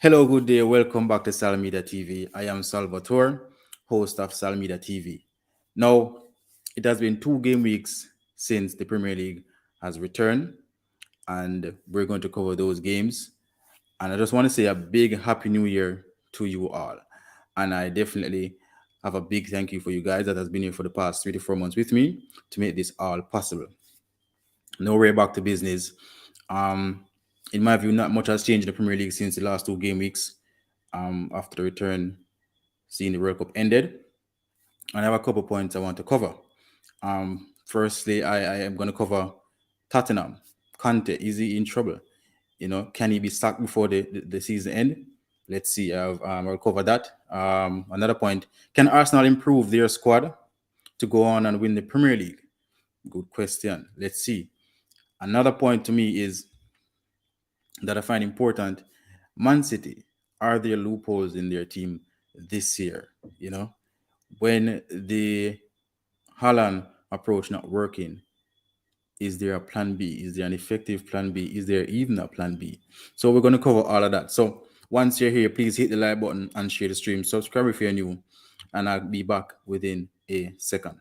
Hello, good day. Welcome back to Salmedia TV. I am Salvatore, host of Salmedia TV. Now, it has been 2 game weeks since the Premier League has returned, and we're going to cover those games. And I just want to say a big Happy New Year to you all. And I definitely have a big thank you for you guys that has been here for the past 3 to 4 months with me to make this all possible. Now we're back to business. Um, in my view, not much has changed in the Premier League since the last 2 game weeks. After the return, seeing the World Cup ended, and I have a couple points I want to cover. Firstly, I am going to cover Tottenham. Conte, is he in trouble? Can he be sacked before the season end? Let's see. I'll cover that. Another point: can Arsenal improve their squad to go on and win the Premier League? Good question. Let's see. Another point to me is that I find important. Man City, are there loopholes in their team this year? When the Haaland approach not working, is there a plan B? Is there an effective plan B? Is there even a plan B? So we're going to cover all of that. So once you're here, please hit the like button and share the stream. Subscribe if you're new, and I'll be back within a second.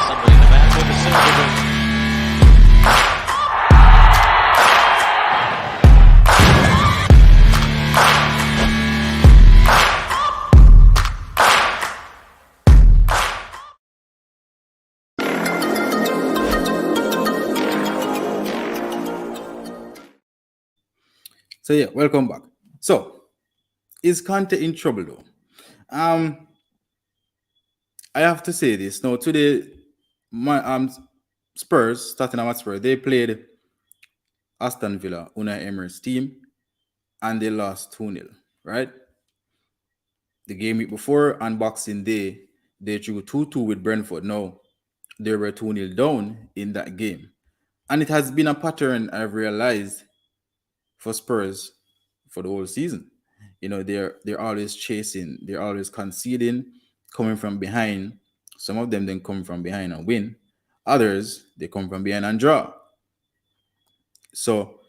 Somebody in the back with a silver. So yeah, welcome back. So is Conte in trouble though? I have to say this now. Today, my Spurs, Tottenham Hotspur, they played Aston Villa, Unai Emery's team, and they lost 2-0, right? The game week before, on Boxing Day, they drew 2-2 with Brentford. Now, they were 2-0 down in that game. And it has been a pattern I've realized for Spurs for the whole season. They're always chasing, they're always conceding, coming from behind. Some of them then come from behind and win. Others, they come from behind and draw. So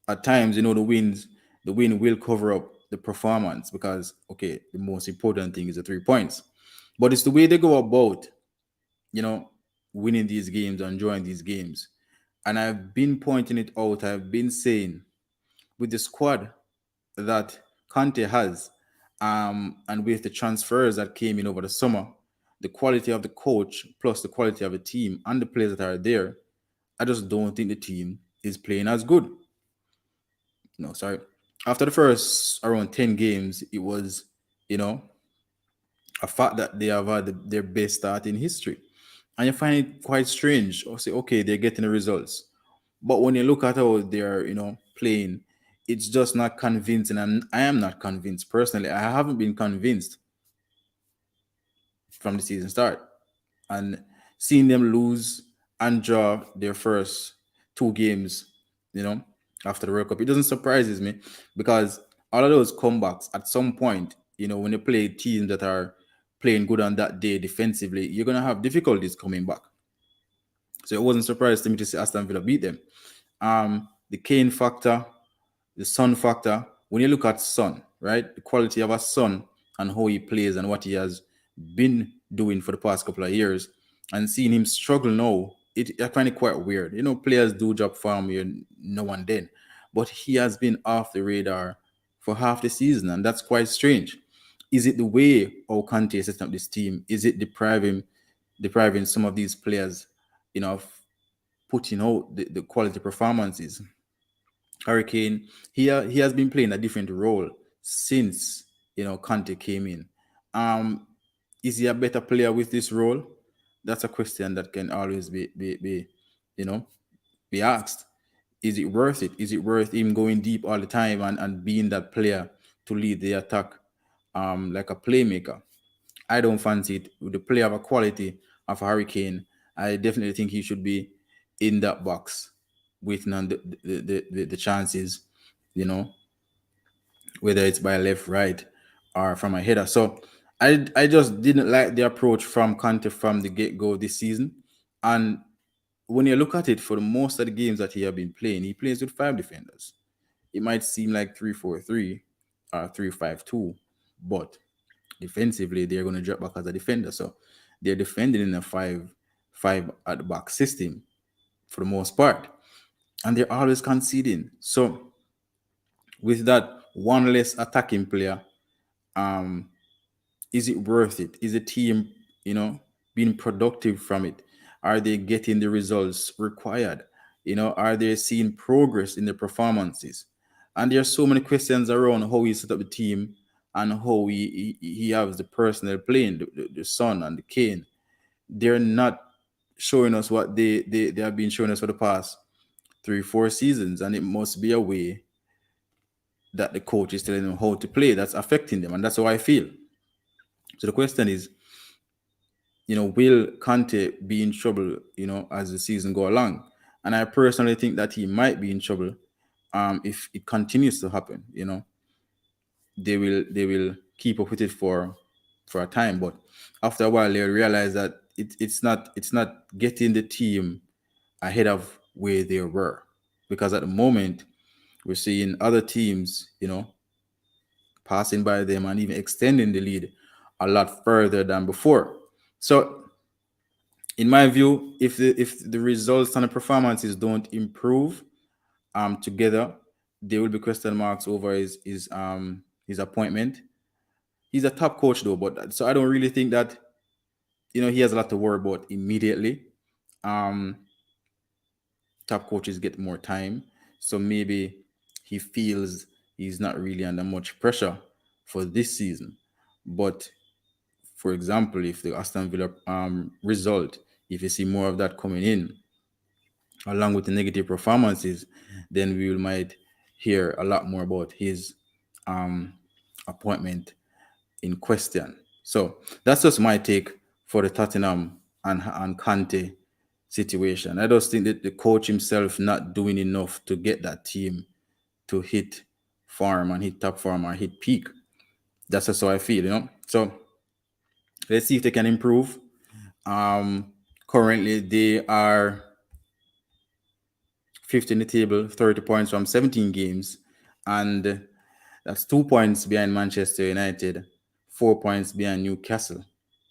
at times, the win will cover up the performance because okay, the most important thing is the 3 points. But it's the way they go about, you know, winning these games and drawing these games. And I've been pointing it out. I've been saying with the squad that Conte has, and with the transfers that came in over the summer, the quality of the coach plus the quality of the team and the players that are there, I just don't think the team is playing as good. No, sorry. After the first around 10 games, it was, you know, a fact that they have had their best start in history. And you find it quite strange. Or say, okay, they're getting the results. But when you look at how they're, playing, it's just not convincing. And I am not convinced personally. I haven't been convinced from the season start. And seeing them lose and draw their first 2 games, you know, after the World Cup, it doesn't surprises me because all of those comebacks at some point, when you play teams that are playing good on that day defensively, you're gonna have difficulties coming back. So it wasn't surprised to me to see Aston Villa beat them. The Kane factor, the Son factor. When you look at Son, right, the quality of a Son and how he plays and what he has been doing for the past couple of years, and seeing him struggle now, I find it quite weird. Players do drop form here now and then, but he has been off the radar for half the season, and that's quite strange. Is it the way how Conte is setting up this team? Is it depriving some of these players, of putting out the quality performances? Hurricane, he has been playing a different role since Conte came in. Is he a better player with this role? That's a question that can always be be asked. Is it worth it? Is it worth him going deep all the time and being that player to lead the attack, like a playmaker? I don't fancy it. With the player of a quality of a Hurricane, I definitely think he should be in that box, waiting on the chances, whether it's by left, right, or from a header. So I just didn't like the approach from Conte from the get go this season, and when you look at it, for the most of the games that he have been playing, he plays with five defenders. It might seem like 3-4-3 or 3-5-2, but defensively they're going to drop back as a defender. So they're defending in a five at the back system for the most part, and they're always conceding. So with that one less attacking player, um, is it worth it? Is the team, being productive from it? Are they getting the results required? Are they seeing progress in their performances? And there are so many questions around how he set up the team and how he has the personnel playing, the Son and the Kane. They're not showing us what they have been showing us for the past 3-4 seasons, and it must be a way that the coach is telling them how to play that's affecting them, and that's how I feel. So the question is, will Conte be in trouble, as the season go along? And I personally think that he might be in trouble if it continues to happen. They will keep up with it for a time, but after a while they'll realize that it's not getting the team ahead of where they were, because at the moment we're seeing other teams, passing by them and even extending the lead a lot further than before. So in my view, if the results and the performances don't improve together, there will be question marks over his appointment. He's a top coach though, but so I don't really think that he has a lot to worry about immediately. Um, Top coaches get more time, so maybe he feels he's not really under much pressure for this season. But for example, if the Aston Villa result, if you see more of that coming in, along with the negative performances, then we might hear a lot more about his um, appointment in question. So that's just my take for the Tottenham and Conte situation. I just think that the coach himself not doing enough to get that team to hit form and hit top form or hit peak. That's just how I feel. So let's see if they can improve. Um, Currently, they are fifth in the table, 30 points from 17 games, and that's 2 points behind Manchester United, 4 points behind Newcastle,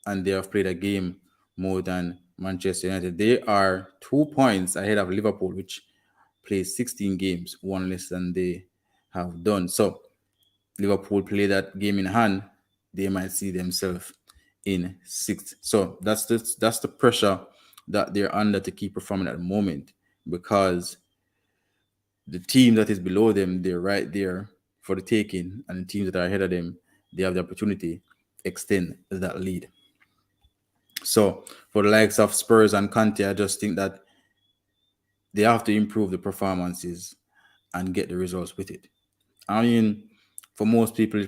and they have played a game more than Manchester United. They are 2 points ahead of Liverpool, which plays 16 games, one less than they have done. So Liverpool play that game in hand, they might see themselves in sixth. So that's the pressure that they're under to keep performing at the moment, because the team that is below them, they're right there for the taking, and the teams that are ahead of them, they have the opportunity extend that lead. So for the likes of Spurs and Conte, I just think that they have to improve the performances and get the results with it. I mean, for most people,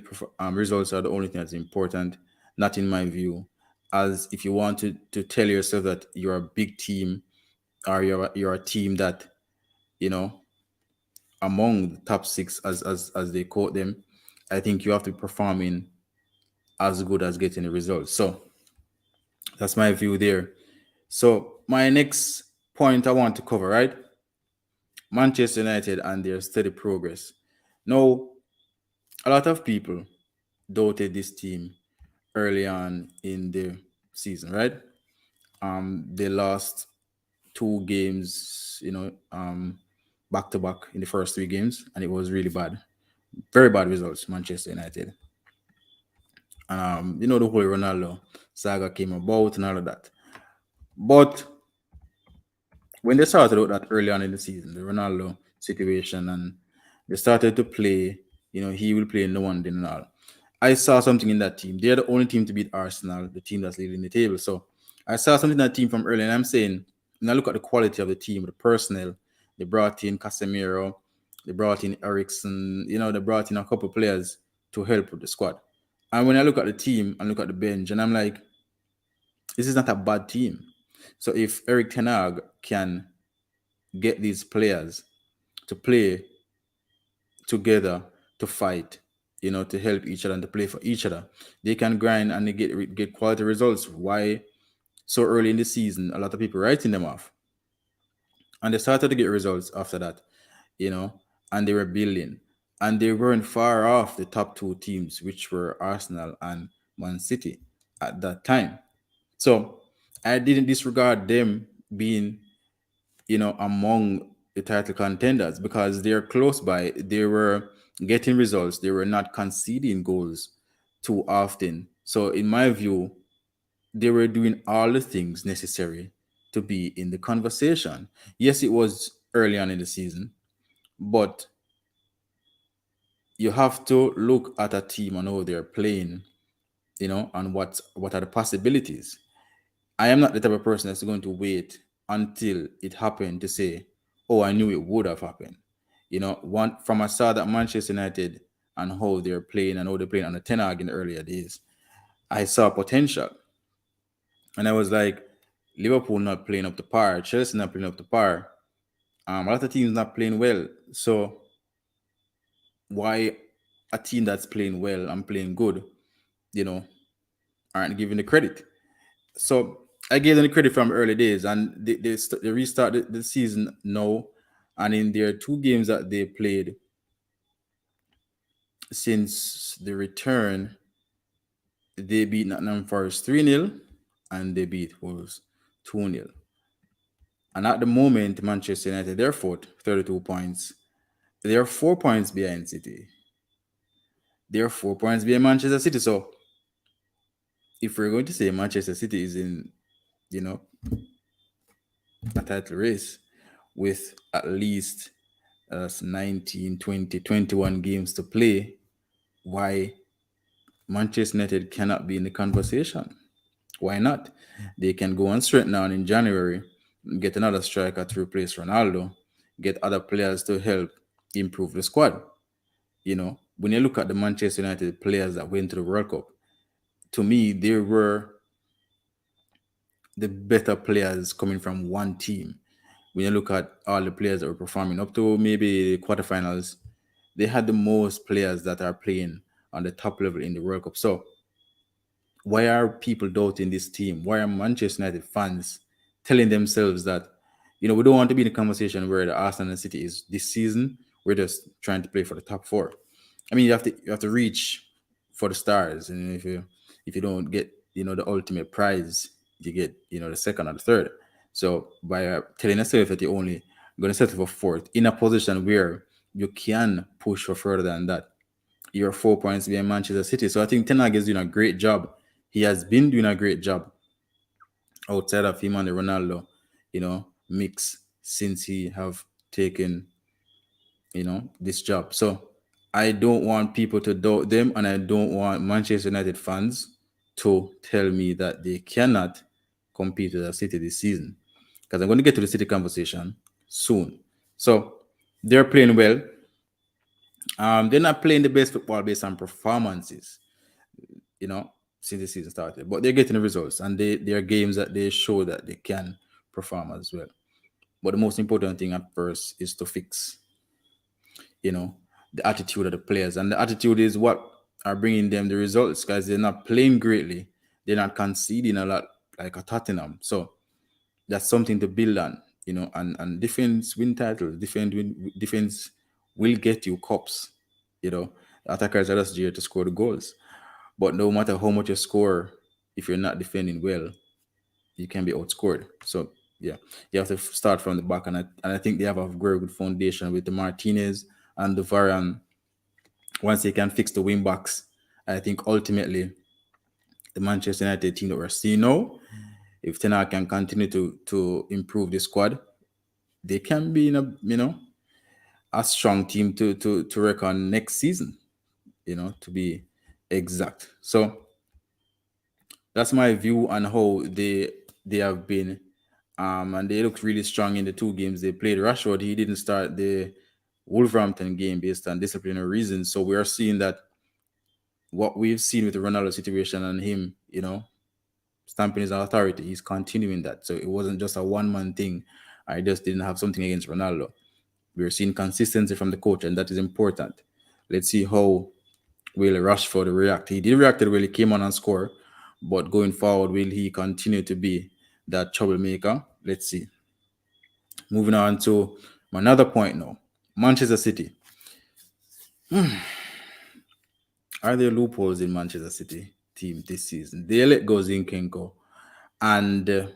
results are the only thing that's important. Not in my view. As if you want to tell yourself that you're a big team, or you're a team that you know among the top six, as they quote them, I think you have to be performing as good as getting the results. So that's my view there. So my next point I want to cover, right? Manchester United and their steady progress. Now, a lot of people doubted this team early on in the season, right? They lost two games, back to back in the first three games, and it was really bad. Very bad results, Manchester United. And the whole Ronaldo saga came about and all of that. But when they started out that early on in the season, the Ronaldo situation, and they started to play, he will play no one and all. I saw something in that team. They're the only team to beat Arsenal, the team that's leading the table. So I saw something in that team from early, and I'm saying, when I look at the quality of the team, the personnel, they brought in Casemiro, they brought in Ericsson, they brought in a couple of players to help with the squad. And when I look at the team and look at the bench, and I'm like, this is not a bad team. So if Eric Ten Hag can get these players to play together, to fight, to help each other and to play for each other, they can grind and they get quality results. Why so early in the season, a lot of people writing them off? and they started to get results after that, you know, and they were building, and they weren't far off the top two teams, which were Arsenal and Man City at that time. So I didn't disregard them being, among the title contenders because they're close by. They were getting results. They were not conceding goals too often. So in my view, they were doing all the things necessary to be in the conversation. Yes, it was early on in the season, but you have to look at a team and how they're playing, and what are the possibilities. I am not the type of person that's going to wait until it happened to say, "Oh, I knew it would have happened." One from I saw that Manchester United and how they're playing and how they're playing on the Ten Hag in the earlier days, I saw potential, and I was like, Liverpool not playing up to par, Chelsea not playing up to par, a lot of teams not playing well. So why a team that's playing well and playing good, you know, aren't given the credit? So I gave them the credit from early days, and they restart the season now, and in their two games that they played since the return, they beat Nottingham Forest 3-0, and they beat Wolves 2-0. And at the moment, Manchester United, they're fourth, 32 points. They're 4 points behind City. They're 4 points behind Manchester City. So if we're going to say Manchester City is in, you know, a title race with at least 19, 20, 21 games to play, why Manchester United cannot be in the conversation? Why not? They can go on straight now in January, get another striker to replace Ronaldo, get other players to help improve the squad. When you look at the Manchester United players that went to the World Cup, to me, they were the better players coming from one team. When you look at all the players that were performing up to maybe the quarterfinals, they had the most players that are playing on the top level in the World Cup. So why are people doubting this team? Why are Manchester United fans telling themselves that, we don't want to be in a conversation where the Arsenal and City is this season? We're just trying to play for the top four. I mean, you have to reach for the stars, and if you don't get the ultimate prize, you get the second or the third. So by telling yourself that you're only going to settle for fourth in a position where you can push for further than that, you're 4 points behind Manchester City. So I think Ten Hag is doing a great job. He has been doing a great job outside of him and the Ronaldo, mix since he have taken this job. So I don't want people to doubt them, and I don't want Manchester United fans to tell me that they cannot compete with the City this season, because I'm going to get to the City conversation soon. So they're playing well. They're not playing the best football based on performances, you know, since the season started, but they're getting the results, and they are games that they show that they can perform as well. But the most important thing at first is to fix the attitude of the players, and the attitude is what are bringing them the results, guys. They're not playing greatly, they're not conceding a lot like a Tottenham. So that's something to build on, and defense win titles, defense will get you cups. The attackers are just here to score the goals, but no matter how much you score, if you're not defending well, you can be outscored. So yeah, you have to start from the back, and I think they have a very good foundation with the Martinez and the Varane. Once they can fix the wing backs, I think ultimately the Manchester United team that we're seeing now, if Ten Hag can continue to improve the squad, they can be in a strong team to reckon next season. To be exact. So that's my view on how they have been. And they looked really strong in the two games they played. Rashford, he didn't start the Wolverhampton game based on disciplinary reasons. So we are seeing that what we've seen with the Ronaldo situation and him, stamping his authority, he's continuing that. So it wasn't just a one-man thing. I just didn't have something against Ronaldo. We're seeing consistency from the coach, and that is important. Let's see how will Rashford react. He did react when he came on and score, but going forward, will he continue to be that troublemaker? Let's see. Moving on to another point now. Manchester City. Are there loopholes in Manchester City team this season? They let go Zinchenko and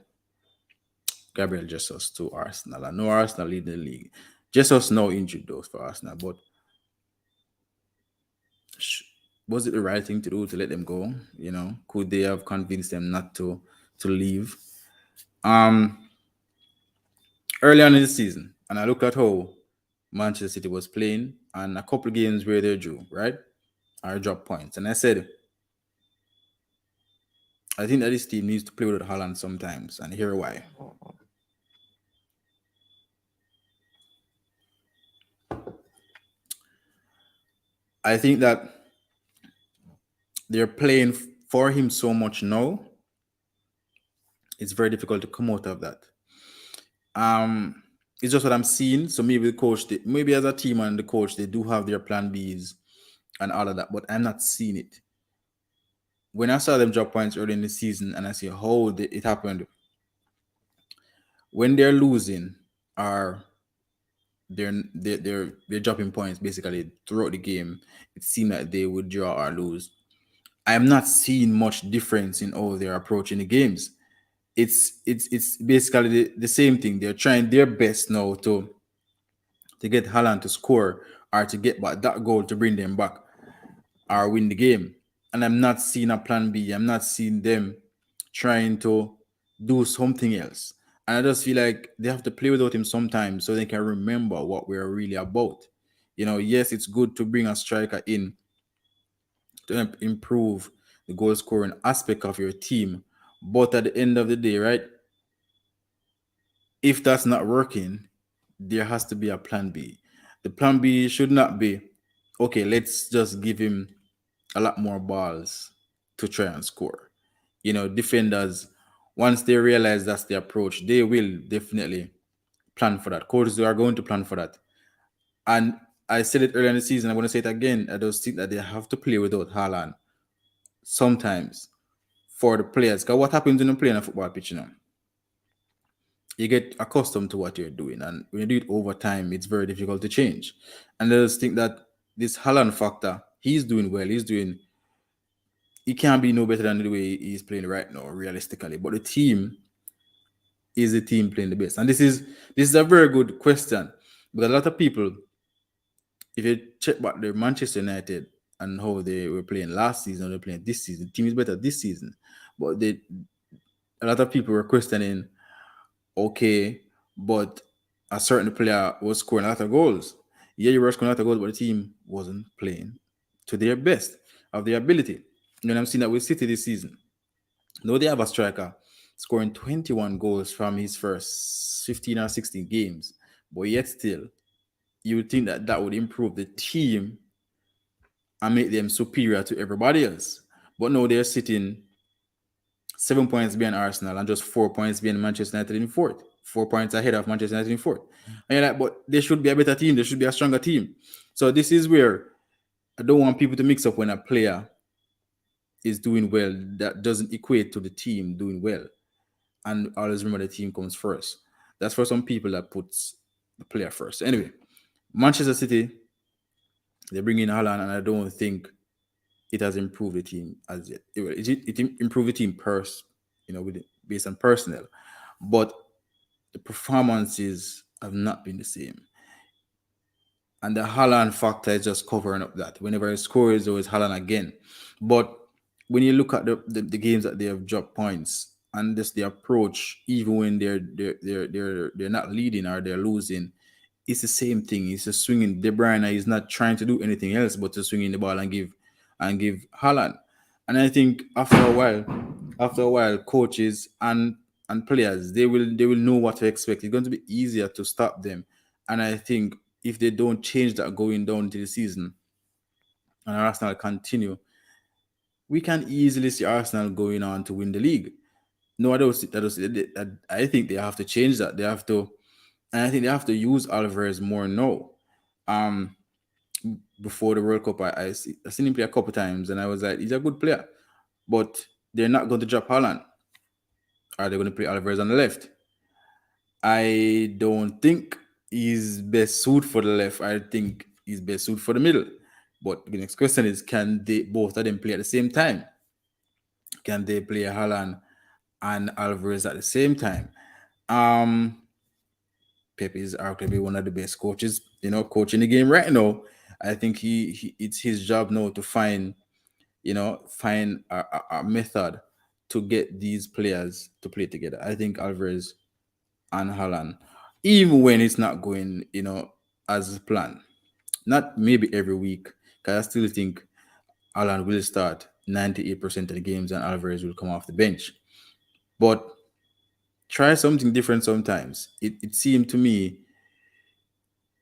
Gabriel Jesus to Arsenal. I know Arsenal lead the league. Jesus now injured those for Arsenal, but was it the right thing to do to let them go? Could they have convinced them not to leave? Early on in the season, and I looked at how Manchester City was playing, and a couple of games where they drew, right? Or drop points. And I said, I think that this team needs to play with Haaland sometimes, and here why. I think that they're playing for him so much now. It's very difficult to come out of that. It's just what I'm seeing. So maybe the coach, maybe as a team and the coach, they do have their plan Bs and all of that, but I'm not seeing it. When I saw them drop points early in the season, and I see how it happened, when they're losing, or they're dropping points basically throughout the game, it seemed like they would draw or lose. I'm not seeing much difference in how they're approaching the games. It's basically the same thing. They're trying their best now to get Haaland to score or to get back that goal to bring them back or win the game. And I'm not seeing a plan B. I'm not seeing them trying to do something else. And I just feel like they have to play without him sometimes so they can remember what we're really about. Yes, it's good to bring a striker in to improve the goal scoring aspect of your team. But at the end of the day, right, if that's not working, there has to be a plan B. The plan B should not be, okay, let's just give him a lot more balls to try and score. Defenders, once they realize that's the approach, they will definitely plan for that. Coaches are going to plan for that. And I said it earlier in the season, I'm going to say it again. I just think that they have to play without Haaland sometimes for the players. Because what happens when you play on a football pitch, you get accustomed to what you're doing. And when you do it over time, it's very difficult to change. And I just think that this Haaland factor, he's doing well. He can't be no better than the way he's playing right now, realistically. But the team is the team playing the best. And this is a very good question. Because a lot of people, if you check back the Manchester United and how they were playing last season, they're playing this season, the team is better this season. But a lot of people were questioning, okay, but a certain player was scoring a lot of goals. Yeah, you were scoring a lot of goals, but the team wasn't playing to their best of their ability. I'm seeing that with City this season. Now they have a striker scoring 21 goals from his first 15 or 16 games, but yet still, you would think that would improve the team and make them superior to everybody else. But no, they're sitting 7 points behind Arsenal and just 4 points behind Manchester United in fourth. 4 points ahead of Manchester United in fourth. And you're like, but there should be a better team. There should be a stronger team. So this is where I don't want people to mix up when a player is doing well. That doesn't equate to the team doing well. And always remember the team comes first. That's for some people that puts the player first. Anyway, Manchester City, they bring in Haaland, and I don't think it has improved the team as yet. It improved the team based on personnel, but the performances have not been the same. And the Haaland factor is just covering up that. Whenever he scores, always Haaland again. But when you look at the games that they have dropped points and just the approach, even when they're not leading or they're losing, it's the same thing. It's just swinging. De Bruyne is not trying to do anything else but to swing in the ball and give Haaland. And I think after a while, coaches and players they will know what to expect. It's going to be easier to stop them. And I think if they don't change that going down into the season and Arsenal continue, we can easily see Arsenal going on to win the league. No, I think they have to change that. They have to, and I think they have to use Alvarez more now. Before the World Cup, I seen him play a couple times, and I was like, he's a good player, but they're not going to drop Haaland. Are they going to play Alvarez on the left? I don't think he's best suit for the left. I think he's best suit for the middle. But the next question is, can they both of them play at the same time? Can they play Haaland and Alvarez at the same time? Um, Pep is arguably one of the best coaches, coaching the game right now. I think he it's his job now to find a method to get these players to play together. I think Alvarez and Haaland, even when it's not going, as planned, not maybe every week, because I still think Haaland will start 98% of the games and Alvarez will come off the bench. But try something different sometimes. It seemed to me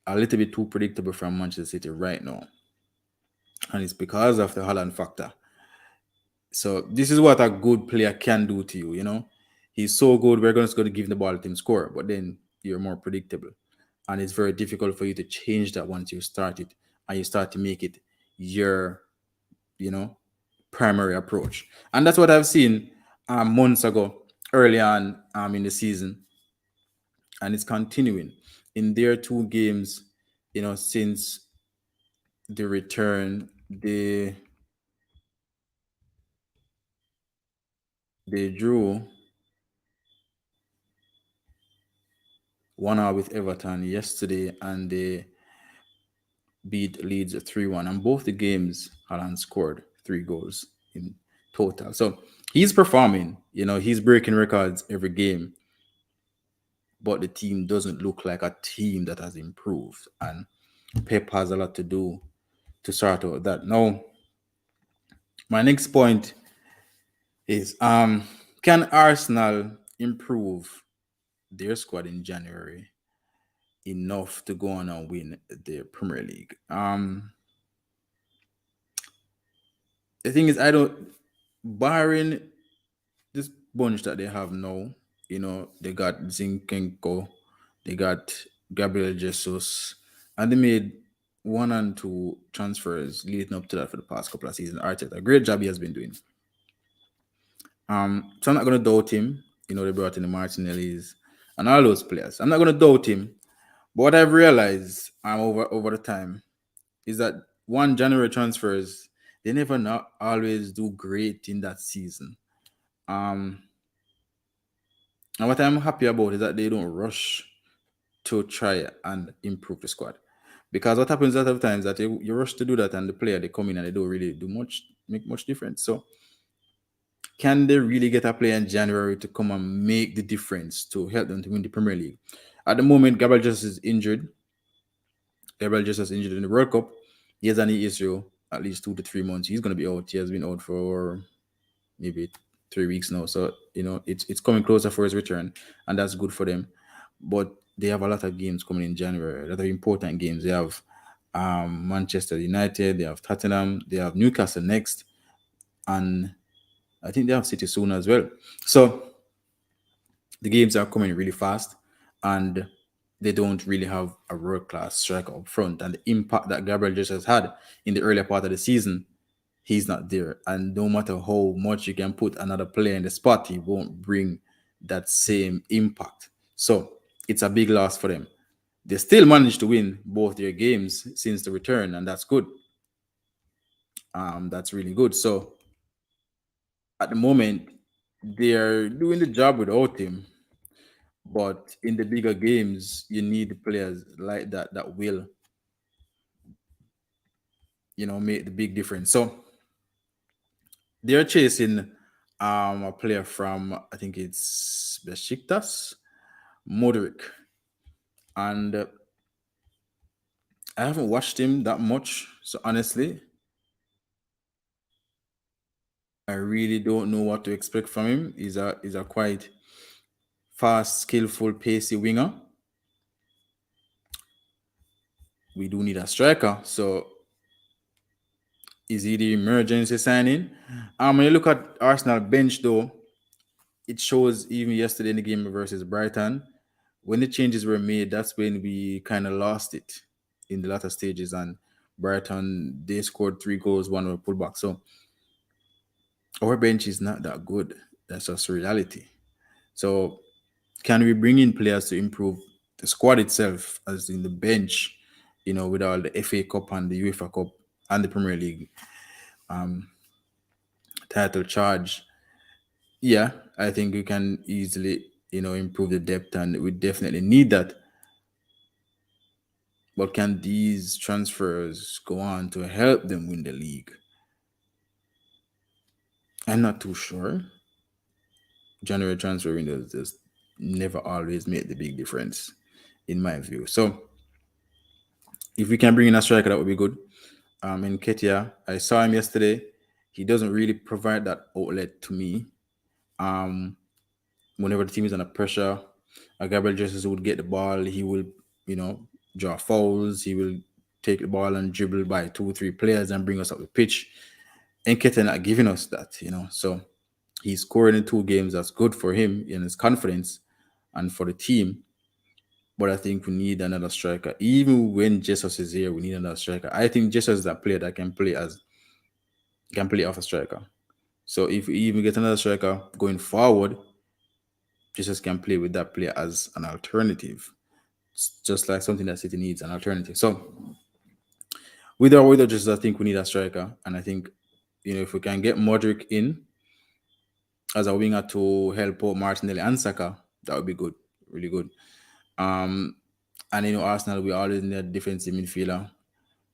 a little bit too predictable from Manchester City right now. And it's because of the Haaland factor. So this is what a good player can do to you. He's so good, we're going to give him the ball, let him score. But then you're more predictable. And it's very difficult for you to change that once you start it and you start to make it your, you know, primary approach. And that's what I've seen months ago, early on in the season. And it's continuing in their two games, since the return. They drew 1-1 with Everton yesterday, and they beat Leeds 3-1. And both the games, Haaland scored 3 goals in total. So he's performing. He's breaking records every game, but the team doesn't look like a team that has improved. And Pep has a lot to do to sort out that. Now, my next point is, can Arsenal improve their squad in January enough to go on and win the Premier League? The thing is, I don't, barring this bunch that they have now, they got Zinchenko, they got Gabriel Jesus, and they made 1 and 2 transfers leading up to that for the past couple of seasons. Arteta, a great job he has been doing. So I'm not gonna doubt him. They brought in the Martinellis and all those players. I'm not gonna doubt him. But what I've realized over the time is that January transfers, they never not always do great in that season. And what I'm happy about is that they don't rush to try and improve the squad. Because what happens a lot of times that you rush to do that and the player they come in and they don't really make much difference. So can they really get a player in January to come and make the difference to help them to win the Premier League? At the moment, Gabriel Jesus is injured. Gabriel Jesus injured in the World Cup. He has an knee issue at least 2 to 3 months. He's going to be out. He has been out for maybe 3 weeks now. So, it's coming closer for his return, and that's good for them. But they have a lot of games coming in January, a lot of important games. They have Manchester United, they have Tottenham, they have Newcastle next, and I think they have City soon as well. So the games are coming really fast, and they don't really have a world-class striker up front. And the impact that Gabriel Jesus had in the earlier part of the season, he's not there. And no matter how much you can put another player in the spot, he won't bring that same impact. So it's a big loss for them. They still managed to win both their games since the return, and that's good. That's really good. So at the moment, they're doing the job without him. But in the bigger games, you need players like that will, make the big difference. So they're chasing a player from, I think it's Besiktas, Modric. And I haven't watched him that much. So honestly, I really don't know what to expect from him. He's a quite fast, skillful, pacey winger. We do need a striker. So is he the emergency signing? When you look at Arsenal bench though, it shows even yesterday in the game versus Brighton, when the changes were made, that's when we kind of lost it in the latter stages. And Brighton, they scored 3 goals, one were pulled back. So our bench is not that good. That's just reality. So can we bring in players to improve the squad itself, as in the bench, with all the FA Cup and the UEFA Cup and the Premier League title charge? Yeah, I think we can easily, improve the depth, and we definitely need that. But can these transfers go on to help them win the league? I'm not too sure. January transfer windows just never always make the big difference, in my view. So if we can bring in a striker, that would be good. In Ketia, I saw him yesterday. He doesn't really provide that outlet to me. Um, Whenever the team is under pressure, Gabriel Jesus would get the ball. He will, you know, draw fouls. He will take the ball and dribble by 2 or 3 players and bring us up the pitch. And Ketia not giving us that. So he's scoring in 2 games. That's good for him and his confidence and for the team. But I think we need another striker. Even when Jesus is here, we need another striker. I think Jesus is that player that can play off a striker. So if we even get another striker going forward, Jesus can play with that player as an alternative. It's just like something that City needs, an alternative. So with or without Jesus, I think we need a striker. And I think, if we can get Modric in as a winger to help out Martinelli and Saka, that would be good. Really good. And Arsenal, we always need a defensive midfielder.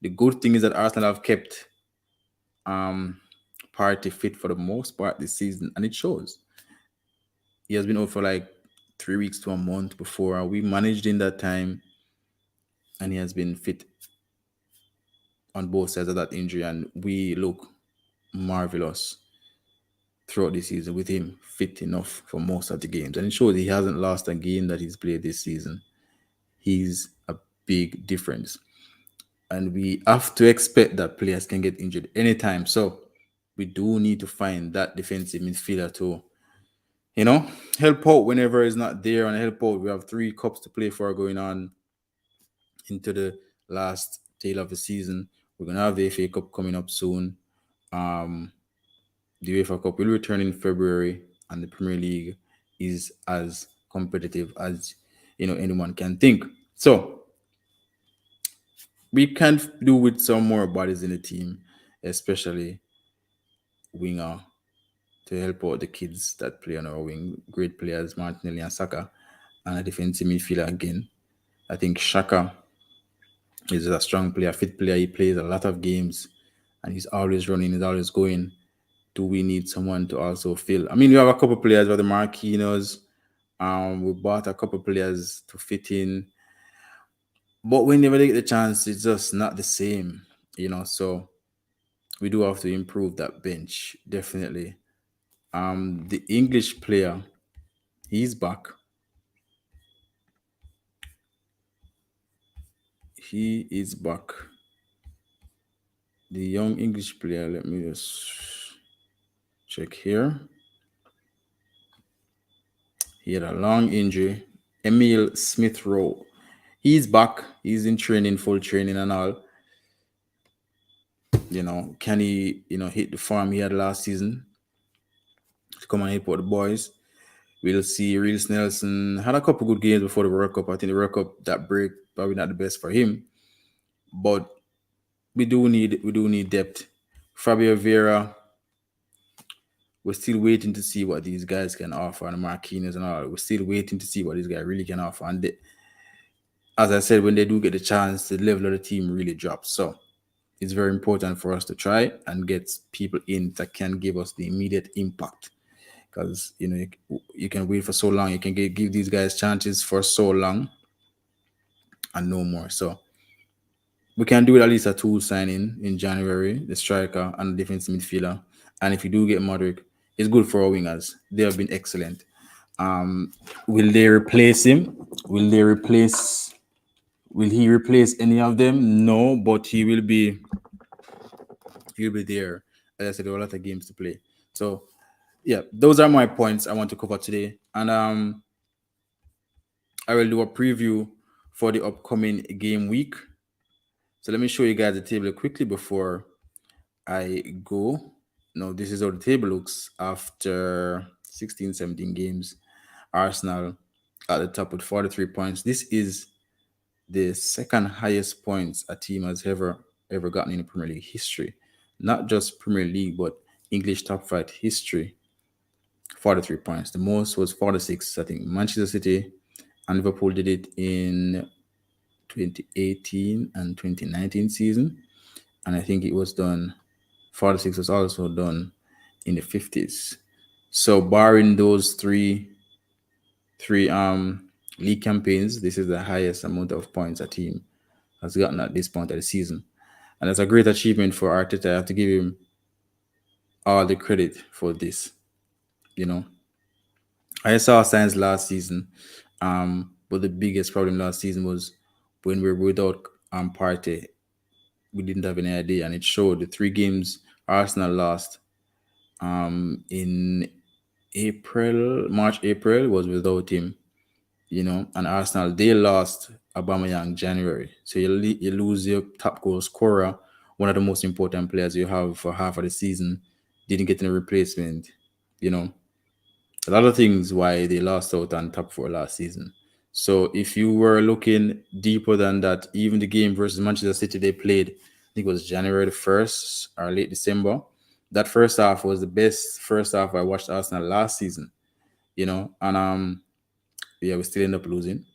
The good thing is that Arsenal have kept Partey fit for the most part this season, and it shows. He has been out for like 3 weeks to a month before. We managed in that time, and he has been fit on both sides of that injury, and we look marvelous throughout the season with him fit enough for most of the games. And it shows he hasn't lost a game that he's played this season. He's a big difference. And we have to expect that players can get injured anytime. So we do need to find that defensive midfielder to, help out whenever he's not there and help out. We have 3 cups to play for going on into the last tail of the season. We're gonna have the FA Cup coming up soon. The UEFA Cup will return in February, and the Premier League is as competitive as anyone can think. So we can do with some more bodies in the team, especially winger, to help out the kids that play on our wing. Great players, Martinelli and Saka, and a defensive midfielder again. I think Shaka is a strong player, fit player. He plays a lot of games, and he's always running, he's always going. Do we need someone to also fill? I mean, we have a couple players with the Marquinhos. We bought a couple players to fit in, but whenever they get the chance, it's just not the same. So we do have to improve that bench, definitely. The English player, he's back. He is back. The young English player, let me just check here. He had a long injury. Emil Smith Rowe. He's back. He's in training, full training and all. Can he, hit the form he had last season to come and help out the boys? We'll see. Reels Nelson had a couple good games before the World Cup. I think the World Cup, that break, probably not the best for him. But we do need depth. Fabio Vieira, we're still waiting to see what these guys can offer, and Marquinhos and all. We're still waiting to see what these guys really can offer. And as I said, when they do get the chance, the level of the team really drops. So it's very important for us to try and get people in that can give us the immediate impact. Because you can wait for so long, you can give these guys chances for so long, and no more. So we can do at least a 2 signing in January, the striker and the defensive midfielder. And if you do get Modric, it's good for our wingers. They have been excellent. Will they replace him? Will he replace any of them? No, but he'll be there. As I said, there are a lot of games to play. So yeah, those are my points I want to cover today. And I will do a preview for the upcoming game week. So let me show you guys the table quickly before I go. Now, this is how the table looks after 16, 17 games. Arsenal at the top with 43 points. This is the second highest points a team has ever gotten in the Premier League history. Not just Premier League, but English top flight history. 43 points. The most was 46. I think Manchester City and Liverpool did it in 2018 and 2019 season. And I think it was done, 46 was also done in the 50s. So barring those three league campaigns, this is the highest amount of points a team has gotten at this point of the season. And it's a great achievement for Arteta. I have to give him all the credit for this. You know, I saw signs last season, but the biggest problem last season was when we were without Partey, we didn't have any idea, and it showed. The three games Arsenal lost in April was without him, and Arsenal, they lost Aubameyang January. So you lose your top goal scorer, one of the most important players you have for half of the season, didn't get any replacement, you know. A lot of things why they lost out on top four last season. So if you were looking deeper than that, even the game versus Manchester City they played, I think it was January the 1st or late December. That first half was the best first half I watched Arsenal last season, and yeah, we still end up losing.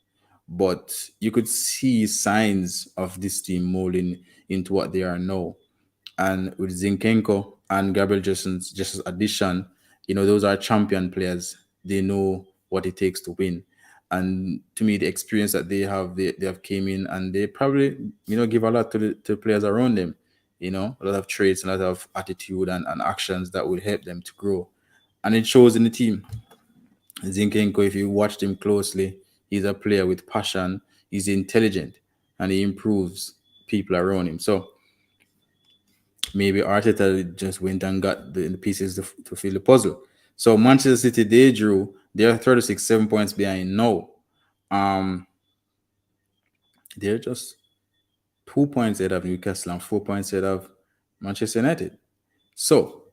But you could see signs of this team molding into what they are now. And with Zinchenko and Gabriel Jesus' addition, those are champion players. They know what it takes to win. And to me, the experience that they have came in, and they probably, give a lot to the players around them. A lot of traits, a lot of attitude and actions that will help them to grow. And it shows in the team. Zinchenko, if you watched him closely, he's a player with passion. He's intelligent, and he improves people around him. So maybe Arteta just went and got the pieces to fill the puzzle. So Manchester City, they drew. They are 36, 7 points behind now. They're just 2 points ahead of Newcastle and 4 points ahead of Manchester United. So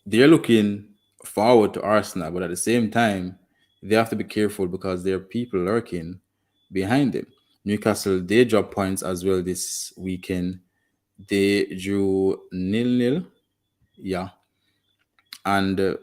they're looking forward to Arsenal, but at the same time, they have to be careful because there are people lurking behind them. Newcastle, they dropped points as well this weekend. They drew 0-0. Yeah. And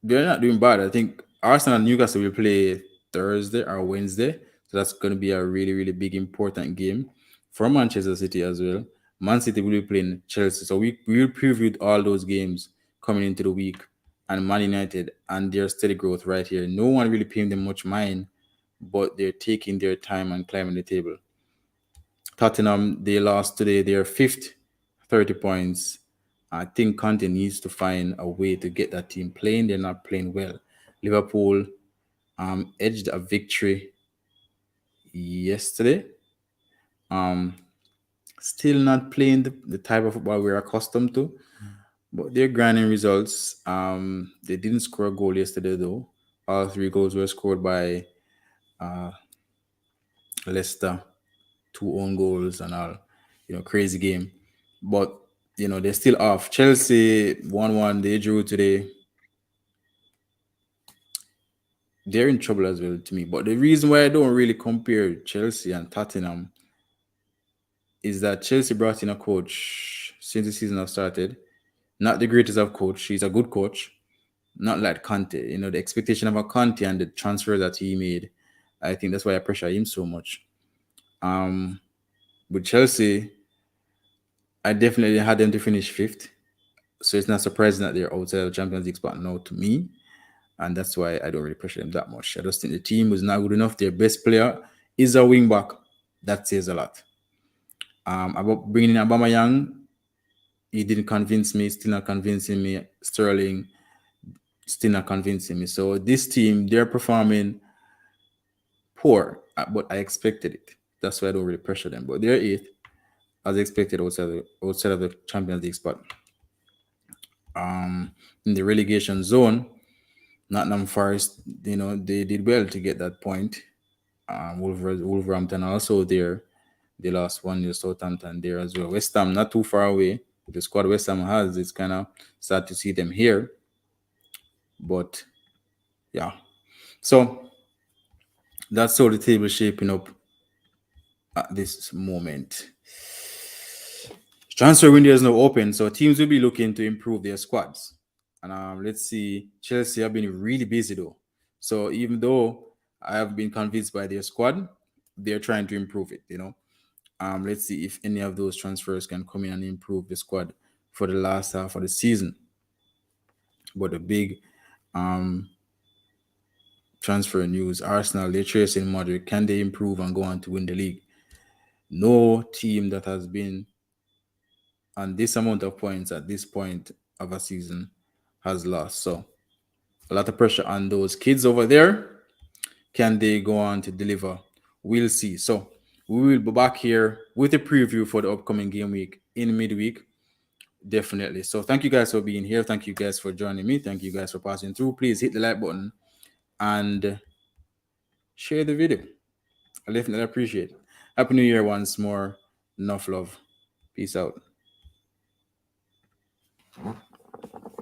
they're not doing bad. I think Arsenal and Newcastle will play Thursday or Wednesday. So that's going to be a really, really big, important game for Manchester City as well. Man City will be playing Chelsea. So we will preview all those games coming into the week. And Man United and their steady growth right here. No one really paying them much mind, but they're taking their time and climbing the table. Tottenham, they lost today. They're fifth, 30 points. I think Conte needs to find a way to get that team playing. They're not playing well. Liverpool edged a victory yesterday. Still not playing the type of football we're accustomed to, but they're grinding results. They didn't score a goal yesterday, though. All three goals were scored by Leicester, two own goals and all. Crazy game. But, they're still off. Chelsea 1-1. They drew today. They're in trouble as well to me. But the reason why I don't really compare Chelsea and Tottenham is that Chelsea brought in a coach since the season has started. Not the greatest of coach. He's a good coach. Not like Conte. The expectation of a Conte and the transfer that he made, I think that's why I pressure him so much. With Chelsea, I definitely had them to finish fifth. So it's not surprising that they're outside of the Champions League spot now to me. And that's why I don't really pressure them that much. I just think the team was not good enough. Their best player is a wing back. That says a lot. About bringing in Aubameyang, he didn't convince me. Still not convincing me. Sterling, still not convincing me. So this team, they're performing poor, but I expected it. That's why I don't really pressure them. But they're eighth, as expected, outside of the Champions League spot. In the relegation zone, Nottingham Forest, they did well to get that point. Wolverhampton also there. They lost 1-0 Southampton there as well. West Ham not too far away. The squad West Ham has, it's kind of sad to see them here. But yeah. So That's how the table is shaping up at this moment. Transfer window is now open, so teams will be looking to improve their squads. And let's see, Chelsea have been really busy though. So even though I have been convinced by their squad, they're trying to improve it. Let's see if any of those transfers can come in and improve the squad for the last half of the season. But the big um, transfer news: Arsenal, they're chasing Madrid. Can they improve and go on to win the league? No team that has been on this amount of points at this point of a season has lost. So a lot of pressure on those kids over there. Can they go on to deliver? We'll see. So we will be back here with a preview for the upcoming game week in midweek. Definitely. So thank you guys for being here. Thank you guys for joining me. Thank you guys for passing through. Please hit the like button and share the video. I definitely appreciate it. Happy New Year once more. Enough love. Peace out.